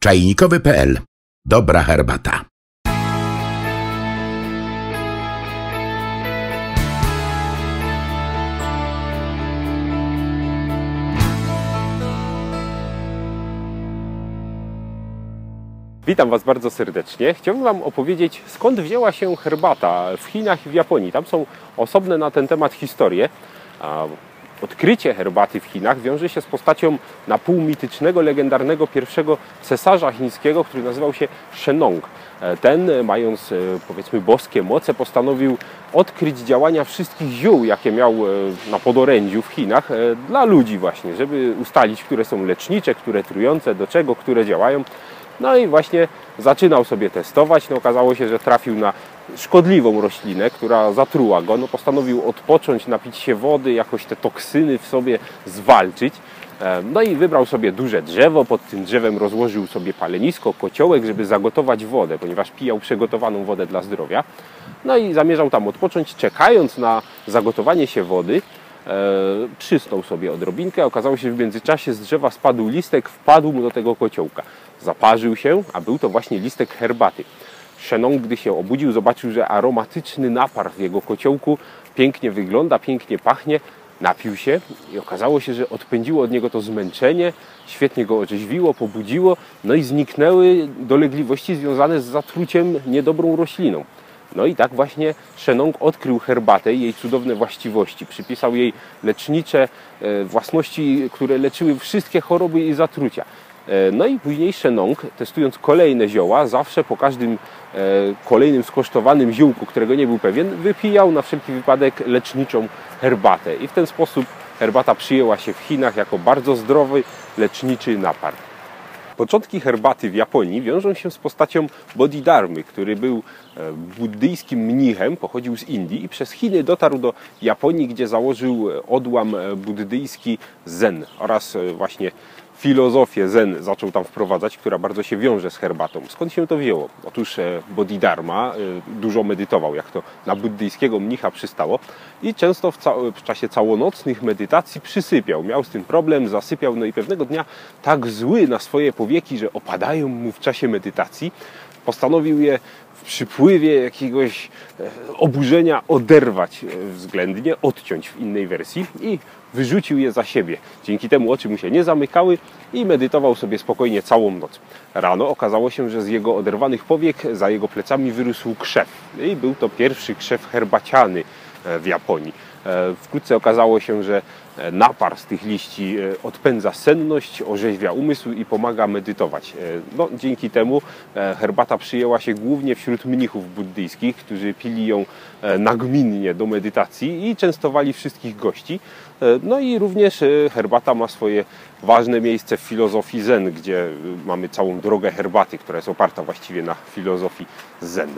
Czajnikowy.pl. Dobra herbata. Witam Was bardzo serdecznie. Chciałbym Wam opowiedzieć, skąd wzięła się herbata w Chinach i w Japonii. Tam są osobne na ten temat historie. Odkrycie herbaty w Chinach wiąże się z postacią na pół mitycznego, legendarnego pierwszego cesarza chińskiego, który nazywał się Shennong. Ten, mając powiedzmy boskie moce, postanowił odkryć działania wszystkich ziół, jakie miał na podorędziu w Chinach, dla ludzi właśnie, żeby ustalić, które są lecznicze, które trujące, do czego, które działają. No i właśnie zaczynał sobie testować. No, okazało się, że trafił na szkodliwą roślinę, która zatruła go. No, postanowił odpocząć, napić się wody, jakoś te toksyny w sobie zwalczyć. No i wybrał sobie duże drzewo, pod tym drzewem rozłożył sobie palenisko, kociołek, żeby zagotować wodę, ponieważ pijał przygotowaną wodę dla zdrowia. No i zamierzał tam odpocząć, czekając na zagotowanie się wody. Przysnął sobie odrobinkę. Okazało się, że w międzyczasie z drzewa spadł listek, wpadł mu do tego kociołka. Zaparzył się, a był to właśnie listek herbaty. Shennong, gdy się obudził, zobaczył, że aromatyczny napar w jego kociołku pięknie wygląda, pięknie pachnie. Napił się i okazało się, że odpędziło od niego to zmęczenie, świetnie go orzeźwiło, pobudziło, no i zniknęły dolegliwości związane z zatruciem niedobrą rośliną. No i tak właśnie Shennong odkrył herbatę i jej cudowne właściwości. Przypisał jej lecznicze własności, które leczyły wszystkie choroby i zatrucia. No i później Shennong, testując kolejne zioła, zawsze po każdym kolejnym skosztowanym ziółku, którego nie był pewien, wypijał na wszelki wypadek leczniczą herbatę. I w ten sposób herbata przyjęła się w Chinach jako bardzo zdrowy, leczniczy napar. Początki herbaty w Japonii wiążą się z postacią Bodhidharmy, który był buddyjskim mnichem, pochodził z Indii i przez Chiny dotarł do Japonii, gdzie założył odłam buddyjski Zen oraz właśnie filozofię Zen zaczął tam wprowadzać, która bardzo się wiąże z herbatą. Skąd się to wzięło? Otóż Bodhidharma dużo medytował, jak to na buddyjskiego mnicha przystało i często w czasie całonocnych medytacji przysypiał. Miał z tym problem, zasypiał, no i pewnego dnia tak zły na swoje powieki, że opadają mu w czasie medytacji, postanowił je w przypływie jakiegoś oburzenia oderwać względnie, odciąć w innej wersji i wyrzucił je za siebie. Dzięki temu oczy mu się nie zamykały i medytował sobie spokojnie całą noc. Rano okazało się, że z jego oderwanych powiek za jego plecami wyrósł krzew. I był to pierwszy krzew herbaciany w Japonii. Wkrótce okazało się, że napar z tych liści odpędza senność, orzeźwia umysł i pomaga medytować. No, dzięki temu herbata przyjęła się głównie wśród mnichów buddyjskich, którzy pili ją nagminnie do medytacji i częstowali wszystkich gości. No i również herbata ma swoje ważne miejsce w filozofii Zen, gdzie mamy całą drogę herbaty, która jest oparta właściwie na filozofii Zen.